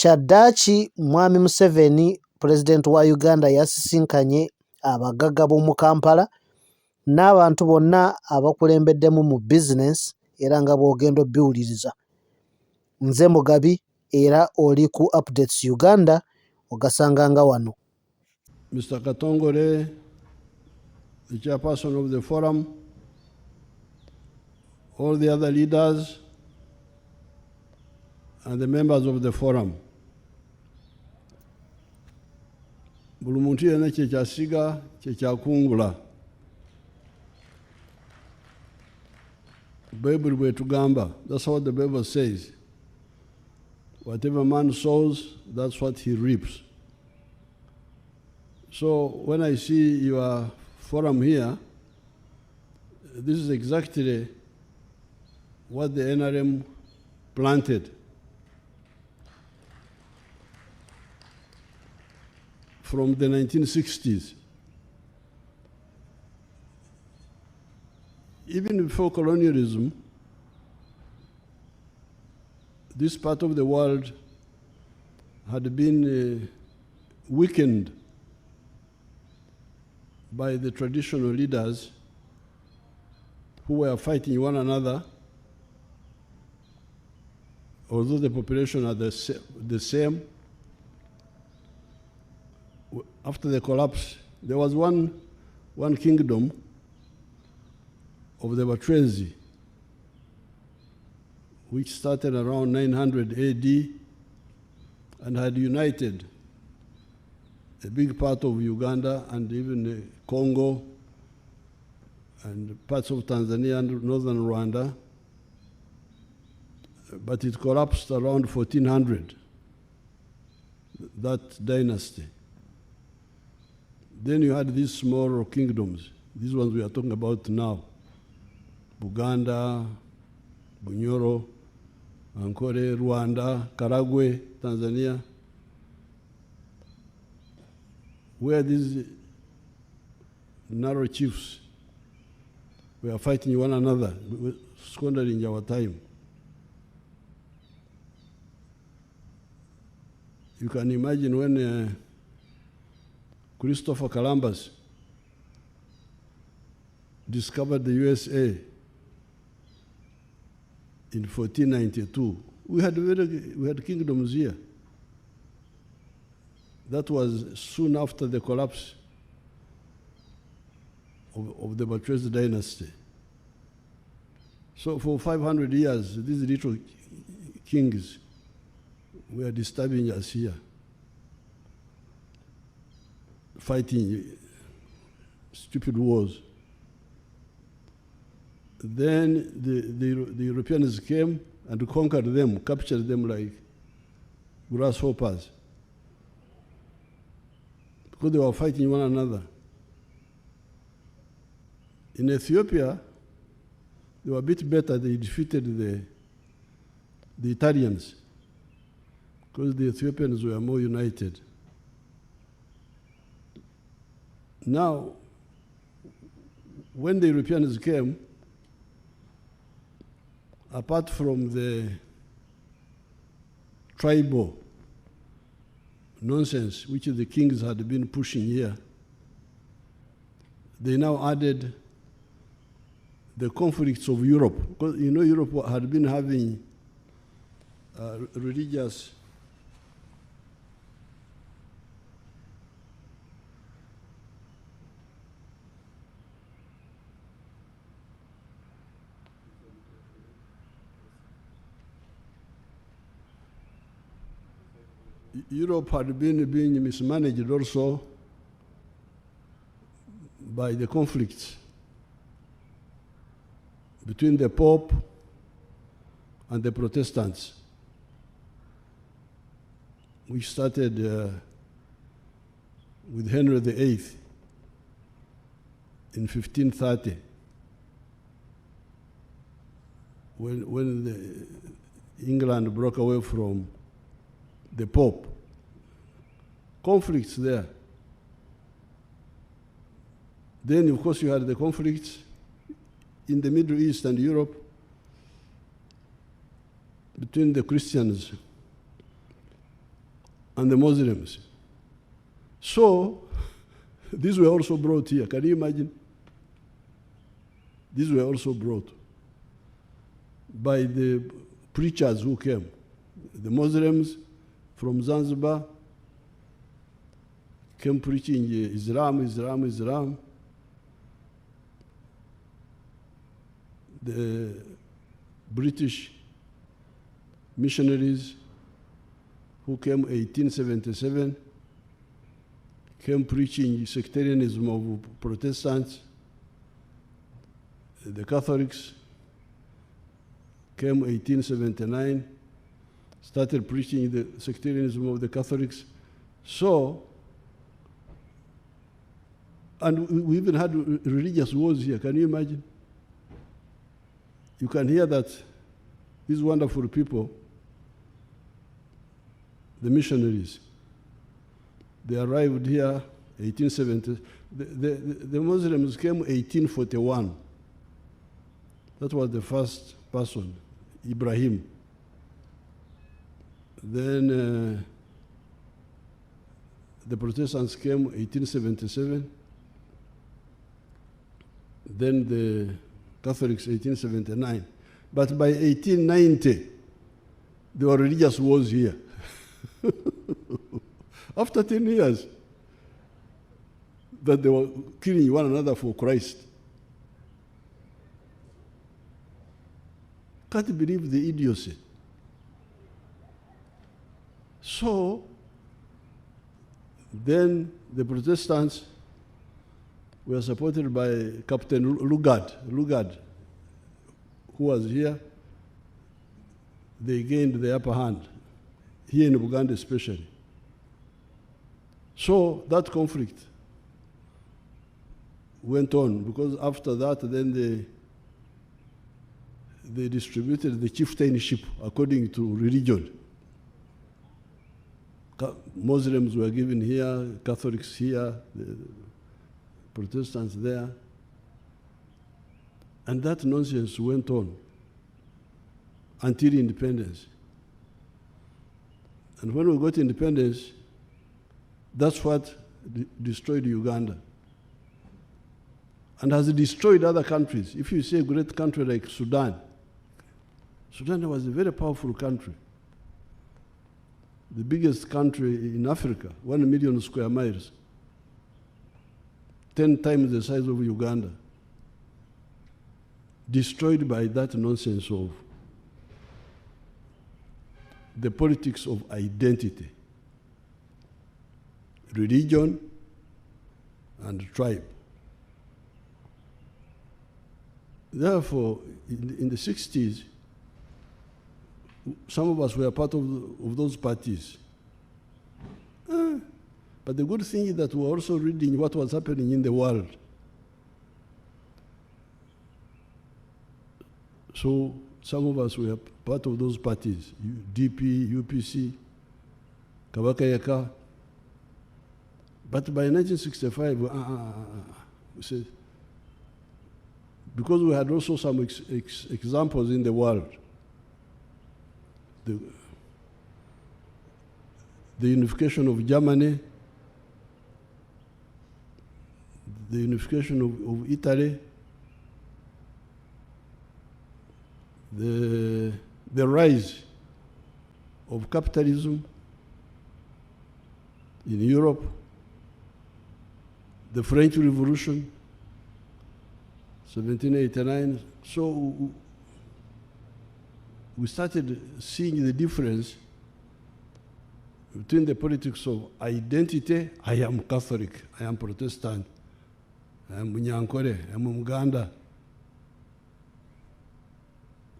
Kyaddaaki Mwami Museveni Pulezidenti wa Uganda yasisinkanye abagagga b'omu Kampala n'abantu bonna abakulembeddemu mu bizinensi era nga bw'ogenda obbiwuliriza. Nze Mugabi era oli ku Updates Uganda ogasanganga wano. Mr. Katongole, the chairperson of the forum, all the other leaders, and the members of the forum. Buli muntu yenna kye kyasiga kye kyakungula. Bible bwetugamba, that's what the Bible says. Whatever man sows, that's what he reaps. So when I see your forum here, this is exactly what the NRM planted. From the 1960s. Even before colonialism, this part of the world had been weakened by the traditional leaders who were fighting one another, although the population are the same. After the collapse, there was one kingdom of the Batwezi, which started around 900 AD and had united a big part of Uganda and even Congo and parts of Tanzania and northern Rwanda. But it collapsed around 1400, that dynasty. Then you had these smaller kingdoms, these ones we are talking about now. Buganda, Bunyoro, Ankole, Rwanda, Karagwe, Tanzania, where these narrow chiefs were fighting one another, squandering our time. You can imagine when Christopher Columbus discovered the USA in 1492. We had kingdoms here. That was soon after the collapse of the Batwezi dynasty. So for 500 years, these little kings were disturbing us here, fighting stupid wars. Then the Europeans came and conquered them, captured them like grasshoppers, because they were fighting one another. In Ethiopia, they were a bit better. They defeated the Italians, because the Ethiopians were more united. Now, when the Europeans came, apart from the tribal nonsense which the kings had been pushing here, they now added the conflicts of Europe. Because you know Europe had been having religious Europe had been being mismanaged also by the conflicts between the Pope and the Protestants, which started with Henry VIII in 1530, when England broke away from the Pope. Conflicts there. Then, of course, you had the conflicts in the Middle East and Europe between the Christians and the Muslims. So, these were also brought here. Can you imagine? These were also brought by the preachers who came. The Muslims from Zanzibar came preaching Islam, Islam, Islam. The British missionaries who came 1877 came preaching sectarianism of Protestants. The Catholics came 1879, started preaching the sectarianism of the Catholics. So, and we even had religious wars here. Can you imagine? You can hear that these wonderful people, the missionaries, they arrived here 1870. The Muslims came 1841. That was the first person, Ibrahim. Then the Protestants came 1877. Then the Catholics 1879. But by 1890, there were religious wars here. After 10 years, that they were killing one another for Christ. Can't believe the idiocy. So, then the Protestants were supported by Captain Lugard, who was here. They gained the upper hand, here in Uganda especially. So that conflict went on, because after that, then they distributed the chieftainship according to religion. Muslims were given here, Catholics here, the Protestants there. And that nonsense went on until independence. And when we got independence, that's what destroyed Uganda and has destroyed other countries. If you see a great country like Sudan, Sudan was a very powerful country. The biggest country in Africa, 1 million square miles, 10 times the size of Uganda, destroyed by that nonsense of the politics of identity, religion, and tribe. Therefore, in the 60s, some of us were part of those parties. But the good thing is that we were also reading what was happening in the world. So some of us were part of those parties, DP, UPC, Kabakayaka. But by 1965, we said, because we had also some examples in the world. The unification of Germany, the unification of Italy, the rise of capitalism in Europe, the French Revolution, 1789. So we started seeing the difference between the politics of identity. I am Catholic, I am Protestant, I am Munyankore, I am Uganda,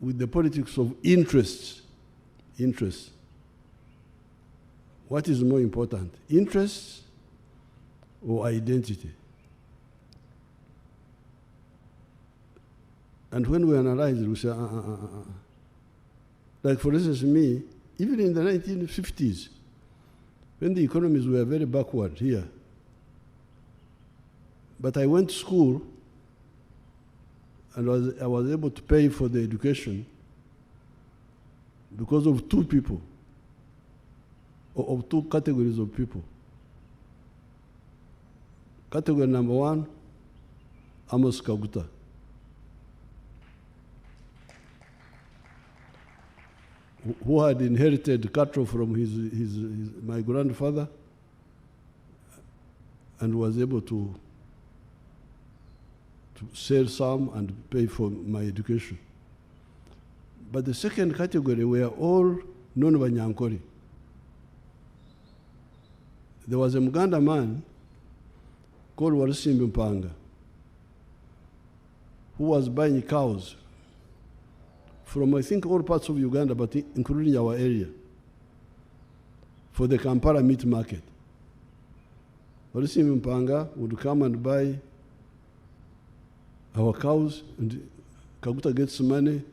with the politics of interests. What is more important, interests or identity? And when we analyze it, we say, Like, for instance, me, even in the 1950s, when the economies were very backward here, but I went to school and I was able to pay for the education because of two people. of two categories of people. Category number one, Amos Kaguta. Who had inherited cattle from my grandfather and was able to sell some and pay for my education. But the second category were all non-Banyankore. There was a Muganda man called Warisimbi Mpanga who was buying cows from, I think, all parts of Uganda, but including our area, for the Kampala meat market. Warisimbi Mpanga would come and buy our cows, and Kaguta gets money,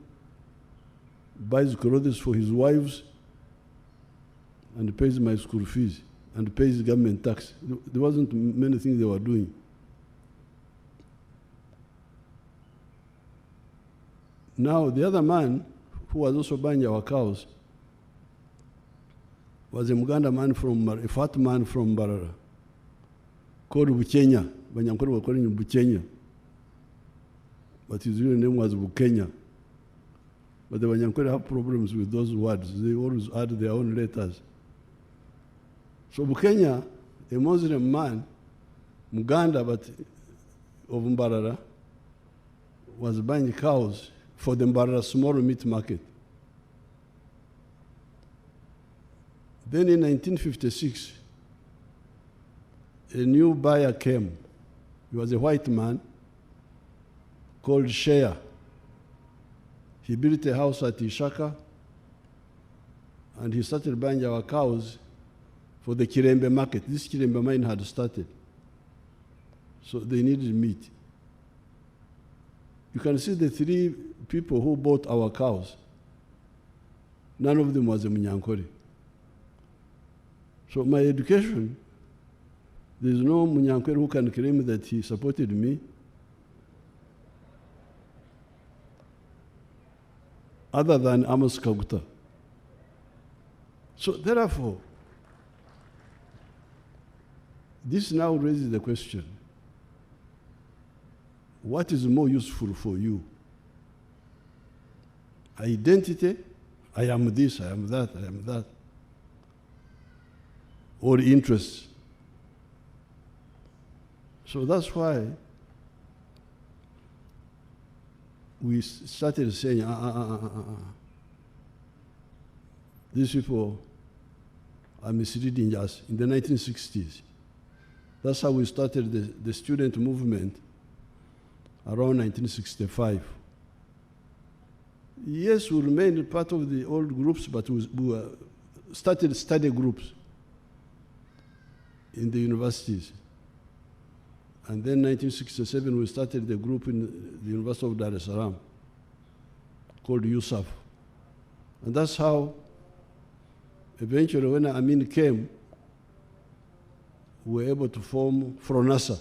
buys clothes for his wives, and pays my school fees, and pays government tax. There wasn't many things they were doing. Now, the other man, who was also buying our cows, was a Muganda man a fat man from Barara, called Bukenya. Banyankore were calling him Bukenya. But his real name was Bukenya. But the Banyankore have problems with those words. They always add their own letters. So Bukenya, a Muslim man, Muganda, but of Mbarara, was buying cows for the Mbarara small meat market. Then in 1956, a new buyer came. He was a white man called Shea. He built a house at Ishaka, and he started buying our cows for the Kirembe market. This Kirembe mine had started. So they needed meat. You can see the three people who bought our cows. None of them was a Munyankore. So my education, there's no Munyankore who can claim that he supported me other than Amos Kaguta. So therefore, this now raises the question, what is more useful for you? Identity, I am this, I am that, I am that. Or interests. So that's why we started saying, these people are misleading us in the 1960s. That's how we started the student movement around 1965. Yes, we remained part of the old groups, but we started study groups in the universities. And then 1967, we started the group in the University of Dar es Salaam called USAF. And that's how, eventually, when Amin came, we were able to form Fronasa,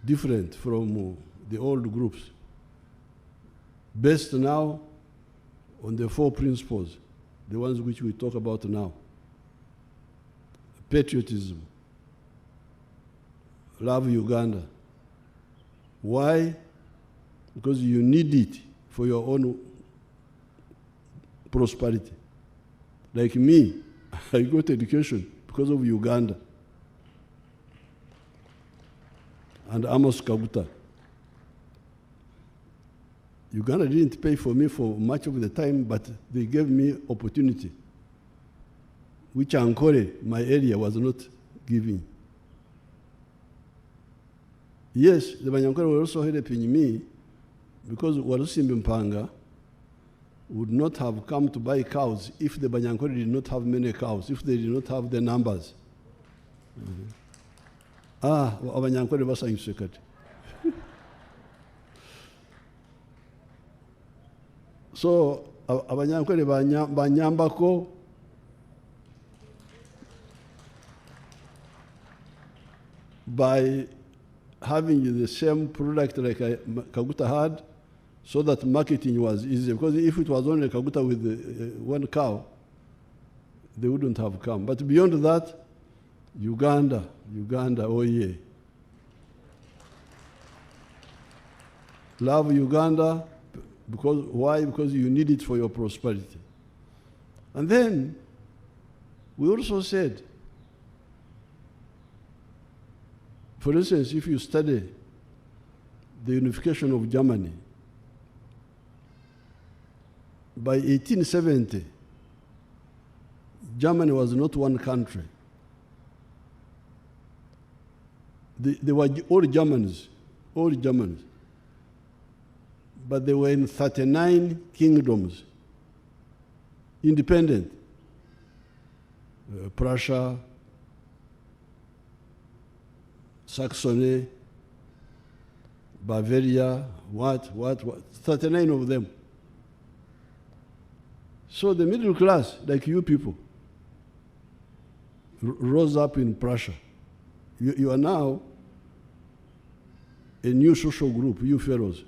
different from the old groups, based now on the four principles, the ones which we talk about now. Patriotism, love Uganda. Why? Because you need it for your own prosperity. Like me, I got education because of Uganda. And Amos Kaguta. Uganda didn't pay for me for much of the time, but they gave me opportunity, which Ankole, my area, was not giving. Yes, the Banyankore were also helping me because Warisimbi Mpanga would not have come to buy cows if the Banyankore did not have many cows, if they did not have the numbers. Abanyankore basanyuse kati. So Abanyankore banyambako by having the same product like Kaguta had, so that marketing was easier. Because if it was only Kaguta with one cow, they wouldn't have come. But beyond that, Uganda, oh yeah. Love Uganda, because why? Because you need it for your prosperity. And then, we also said, for instance, if you study the unification of Germany, by 1870, Germany was not one country. They were all Germans, but they were in 39 kingdoms, independent. Prussia, Saxony, Bavaria, 39 of them. So the middle class, like you people, rose up in Prussia. You are now a new social group, you fellows.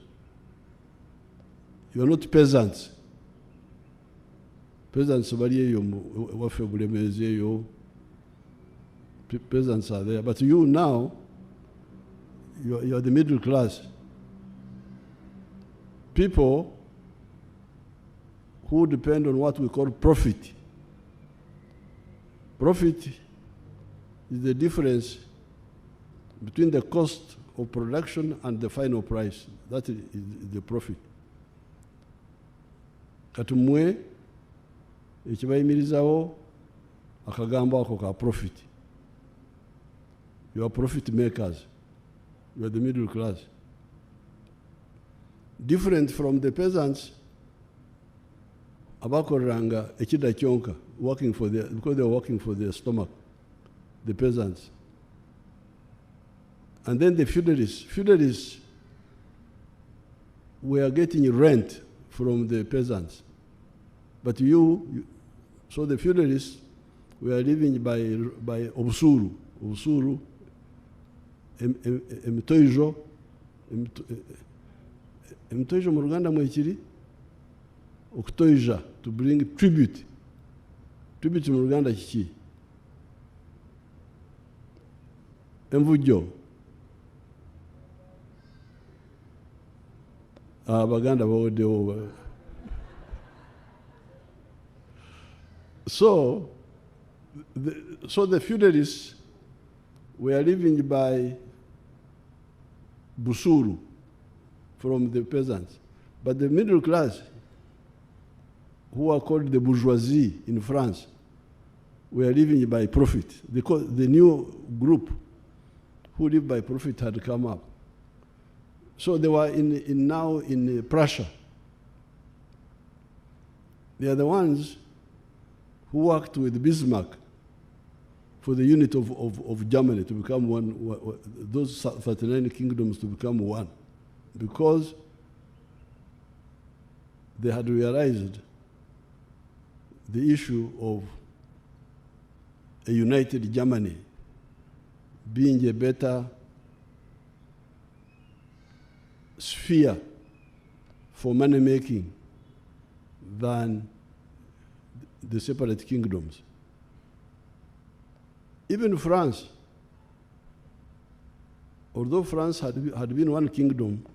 You are not peasants. Peasants are there. But you now, you are the middle class. People who depend on what we call profit. Profit is the difference between the cost of production and the final price. That is the profit. Katumwe, ekibayimirizawo akagambo ako ka profit. You are profit makers. You are the middle class. Different from the peasants, abakoranga ekida kyonka, because they are working for their stomach, the peasants. And then the feudalists were getting rent from the peasants. But so the feudalists were living by obusuru, emitoijo mu Ruganda mwekiri okutoija, to bring tribute mu Ruganda kiki envujo abaganda bawodewo. So the feudalists were living by busuru from the peasants. But the middle class, who are called the bourgeoisie in France, were living by profit. The new group who lived by profit had come up. So they were now in Prussia. They are the ones who worked with Bismarck for the unit of Germany to become one, those 39 kingdoms to become one, because they had realized the issue of a united Germany being a better sphere for money making than the separate kingdoms. Even France, although France had been one kingdom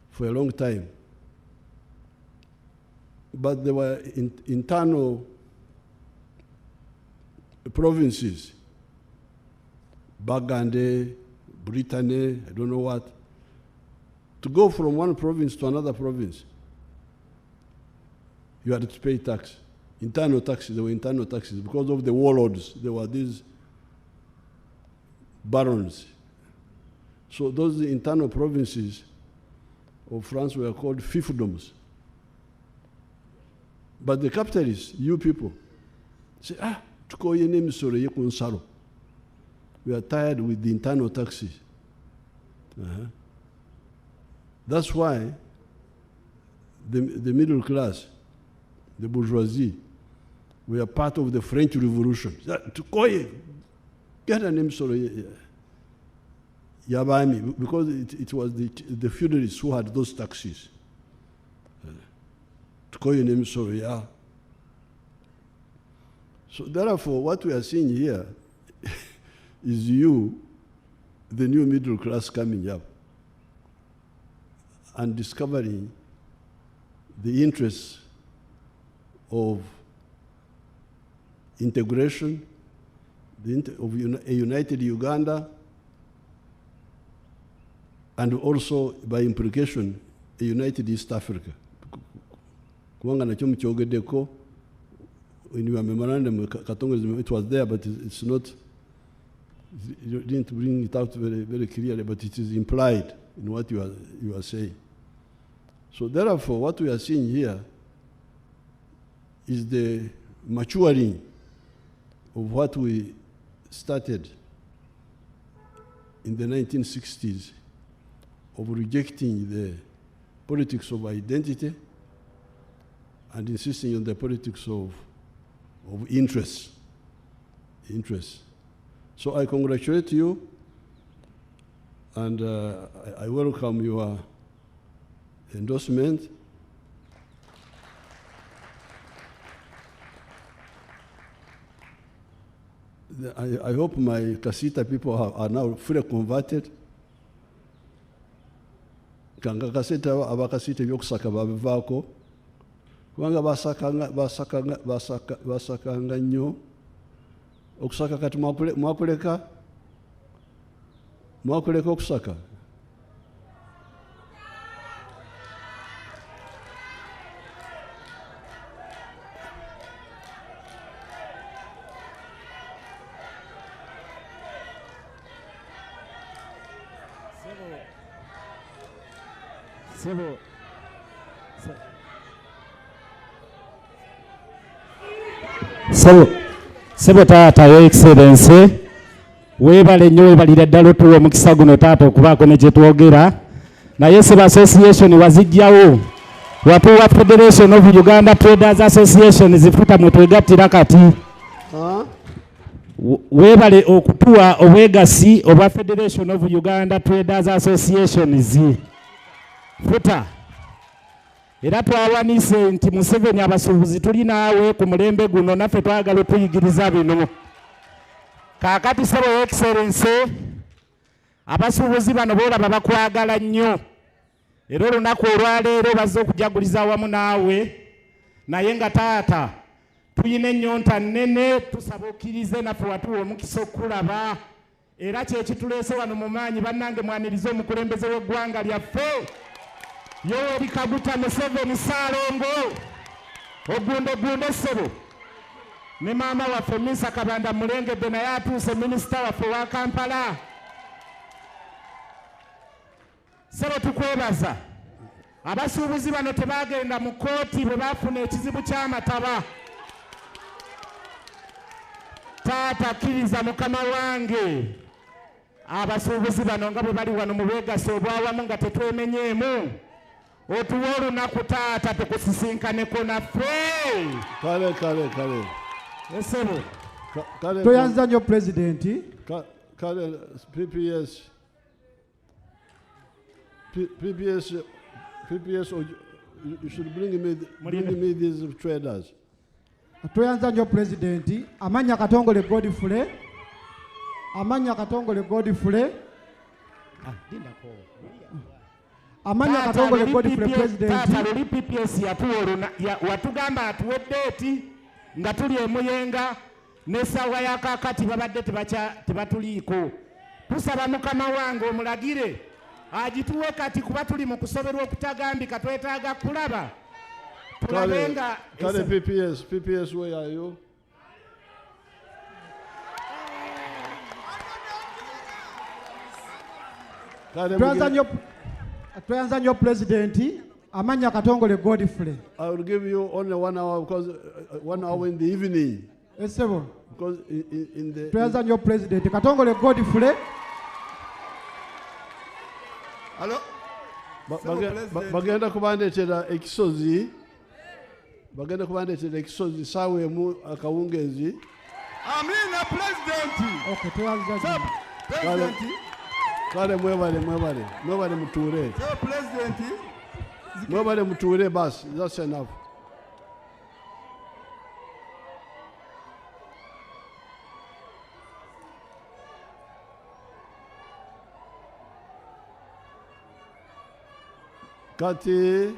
for a long time, but there were internal provinces, Burgundy, Brittany, I don't know what, to go from one province to another province, you had to pay tax. Internal taxes, there were internal taxes. Because of the warlords, there were these barons. So those internal provinces of France were called fiefdoms. But the capitalists, you people, say, tukoye nemisoro ye kunsaro. We are tired with the internal taxes. That's why the middle class, the bourgeoisie, we are part of the French Revolution. Tukoye, get a name, sorry, Yabami, because it was the feudalists who had those taxes. Tukoye name, sorry, yeah. So therefore, what we are seeing here is you, the new middle class coming up and discovering the interests of integration, of a united Uganda, and also by implication, a united East Africa. In your memorandum, it was there, but it's not, you didn't bring it out very, very clearly, but it is implied in what you are saying. So therefore, what we are seeing here is the maturing of what we started in the 1960s of rejecting the politics of identity and insisting on the politics of interest. So I congratulate you, and I welcome your endorsement. I hope my Kasita people are now fully converted. Kanga Kasita abakasita yokusaka babivako. Kubanga basakanga nnyo okusaka kati mwakuleka okusaka. Sebo taata, Your Excellency, weebale nnyo weebalira ddala otuwa omukisa guno taata okubaako ne gye twogera. Naye Sebo Association wazijjawo, watuwa Federation of Uganda Traders Association zifuta mwe twegattira kati. Weebale okutuwa obwegasi obwa Federation of Uganda Traders Association futa. Era twawanise nti Museveni abasuubuzi tuli naawe ku mulembe guno, naffe twagala tuyigiriza bino. Kaakati Sebo Your Excellency, abasuubuzi bano boolaba bakwagala nnyo. Era olunaku olwaleero bazze okujaguliza awamu naawe, naye nga taata tuyina ennyonta nnene, tusaba okkirize naffe watuwa omukisa okulaba. Era kyekituleese wano mu maanyi, bannange mwanirize omukulembeze w'eggwanga lyaffe Yoweri Kaguta Museveni Saalongo ogunde Sebo, ne maama waffe Misa Kabanda mulengedde naye atuuse minisita waffe wa Kampala. Sebo tukwebaza. Abasuubuzi bano tebagenda mu kkooti bwe baafuna ekizibu ky'amataba. Taata akkiriza mukama wange, abasuubuzi bano nga bwe bali wano mu bwegasi obwawamu nga tetwemenyeemu, otuwa olunaku taata tukusisinkaneko naffe. Kale. Sebo toyanza nnyo Pulezidenti. Kale, PPS, you should bring me these traders. Toyanza nnyo Pulezidenti. Amanya Katongole Godfrey. Amanya Katongole Godfrey President. Taata luli PPS watugamba atuwe ddeeti nga tuli emuyenga n'essaawa ya kaakati babadde tebatuliiko. Tusaba mukama wange omulagire agituwe kati kuba tuli mu kusoberwa okutagambika, twetaaga kulaba tulabe nga. Kale PPS, where are you? Twayanza nnyo Pulezidenti. Amanya Katongole Godfrey. I will give you only 1 hour, because 1 hour in the evening. Sebo. Because in the... Twayanza nnyo Pulezidenti. Katongole Godfrey. Hello? Bagenda kubandeetera ekisozi. Bagenda kubandeetera ekisozi saawa emu akawungeezi. Amina Pulezidenti. Okay, twayanza nnyo. Pulezidenti. Kale mwebale mutuure. Sebo Pulezidenti. Mwebale mutuure basi, that's enough. Kati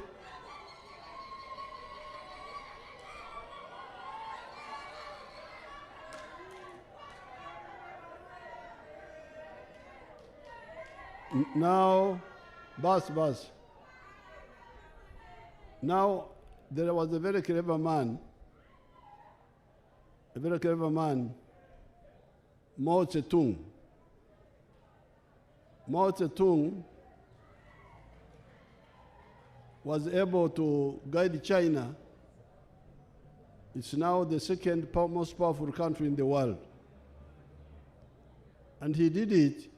now, bus. Now, there was a very clever man, Mao Zedong. Mao Zedong was able to guide China. It's now the second most powerful country in the world. And he did it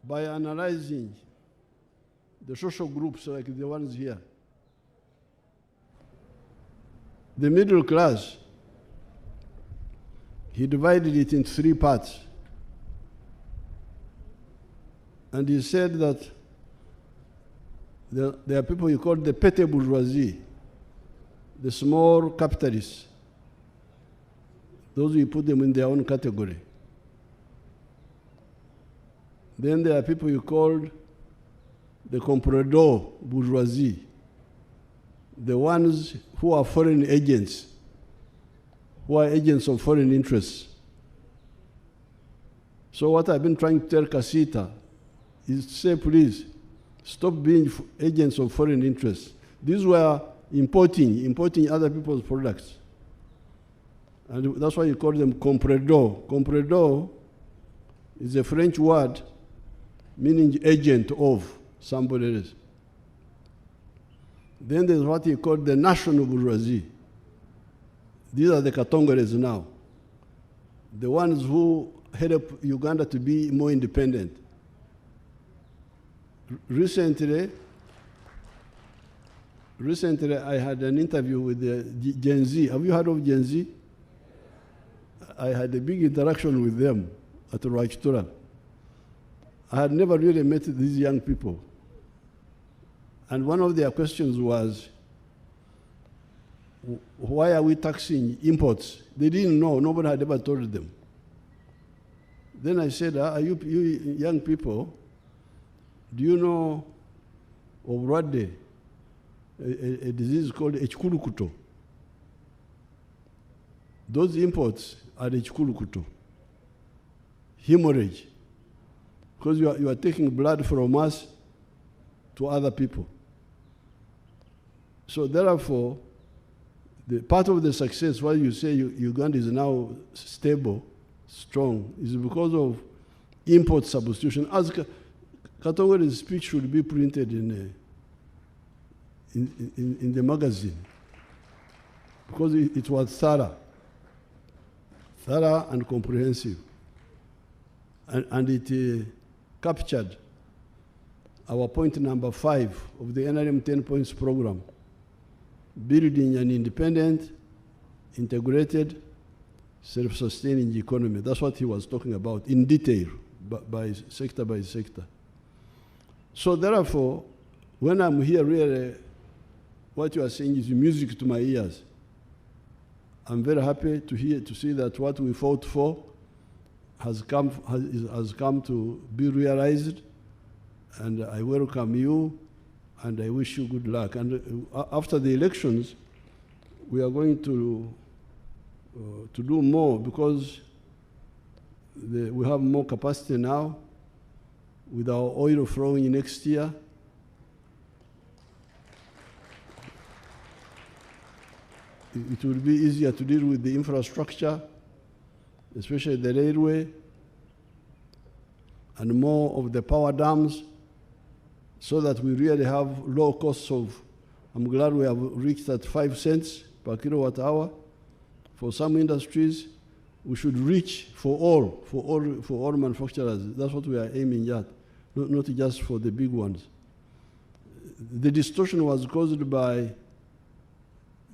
by analyzing the social groups like the ones here. The middle class, he divided it into 3 parts. And he said that there are people he called the petty bourgeoisie, the small capitalists. Those, you put them in their own category. Then there are people you called the comprador bourgeoisie, the ones who are foreign agents, who are agents of foreign interests. So what I've been trying to tell Kasita is to say, please, stop being agents of foreign interests. These were importing other people's products. And that's why you call them comprador. Comprador is a French word meaning agent of somebody else. Then there's what you call the national bourgeoisie. These are the Katongolese now, the ones who help Uganda to be more independent. Recently, I had an interview with the Gen Z. Have you heard of Gen Z? I had a big interaction with them at Rwakitura. I had never really met these young people. And one of their questions was, why are we taxing imports? They didn't know. Nobody had ever told them. Then I said, you young people, do you know of Rwanda, a disease called Echikulukuto? Those imports are Echikulukuto, hemorrhage, because you are taking blood from us to other people. So therefore, the part of the success why you say Uganda is now stable, strong, is because of import substitution. As Katongolese speech should be printed in the magazine, because it was thorough and comprehensive, and it captured our point number 5 of the NRM 10 points program, building an independent, integrated, self-sustaining economy. That's what he was talking about in detail, by sector by sector. So therefore, when I'm here, really, what you are saying is music to my ears. I'm very happy to see that what we fought for has come to be realized, and I welcome you, and I wish you good luck. And after the elections, we are going to do more, because we have more capacity now with our oil flowing next year. It will be easier to deal with the infrastructure, especially the railway, and more of the power dams, so that we really have low costs of, I'm glad we have reached at 5 cents per kilowatt hour. For some industries, we should reach for all manufacturers. That's what we are aiming at, not just for the big ones. The distortion was caused by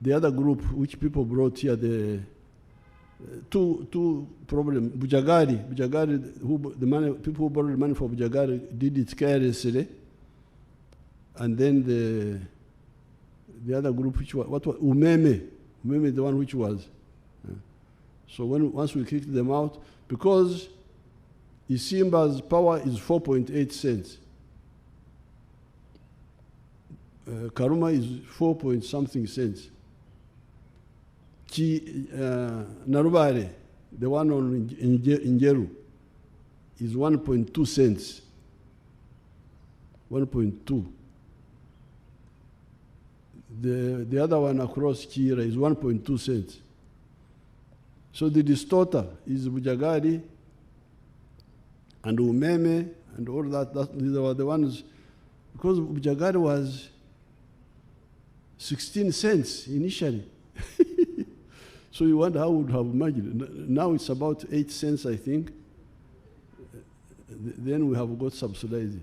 the other group, which people brought here, the two problems. Bujagari, people who borrowed money for Bujagari did it carelessly, and then the other group, which was Umeme, the one which was. So once we kicked them out, because Isimba's power is 4.8 cents. Karuma is 4 point something cents. Narubare, the one on Njeru, is 1.2 cents. 1.2. The other one across Kira is 1.2 cents. So the distorter is Bujagari and Umeme and all that. These were the ones, because Bujagari was 16 cents initially. So you wonder how would have imagined. Now it's about 8 cents, I think. Then we have got subsidizing.